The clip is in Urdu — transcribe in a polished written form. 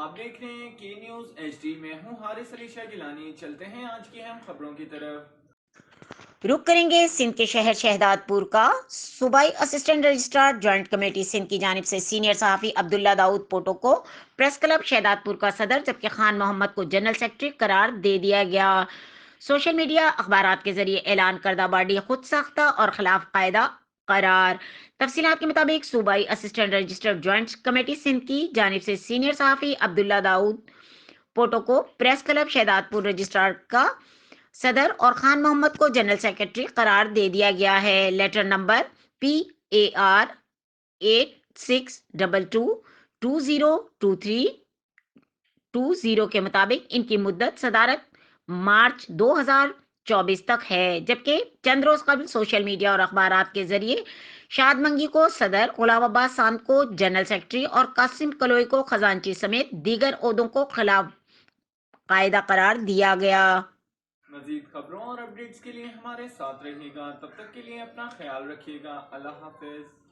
آپ دیکھ رہے ہیں کی نیوز ایچ ڈی میں ہوں حارث علی شاہ گیلانی۔ چلتے ہیں آج کی اہم خبروں کی طرف۔ رخ کریں گے سندھ کے شہر شہداد پور کا۔ صوبائی assistant registrar joint committee Sindh کی جانب سے سینئر صحافی عبداللہ داؤد پوٹو کو پریس کلب شہداد پور کا صدر جبکہ خان محمد کو جنرل سیکرٹری قرار دے دیا گیا۔ سوشل میڈیا اخبارات کے ذریعے اعلان کردہ باڈی خود ساختہ اور خلاف قاعدہ قرار۔ تفصیلات کے مطابق صوبائی assistant registrar joint committee Sindh کی جانب سے سینئر صحافی عبداللہ داؤد پوٹو کو پریس کلب شہداد پور رجسٹرار کا صدر اور خان محمد کو جنرل سیکرٹری قرار دے دیا گیا ہے۔ لیٹر نمبر PAR 8622202320 کے مطابق ان کی مدت صدارت مارچ 2024 تک ہے، جبکہ چند روز قبل سوشل میڈیا اور اخبارات کے ذریعے شاد منگی کو صدر، غلام عباس ساند کو جنرل سیکرٹری اور قاسم کلوئی کو خزانچی سمیت دیگر عہدوں کو خلاف قاعدہ قرار دیا گیا۔ مزید خبروں اور اپڈیٹس کے لیے ہمارے ساتھ رہیے گا، تب تک کے لیے اپنا خیال رکھیے گا۔ اللہ حافظ۔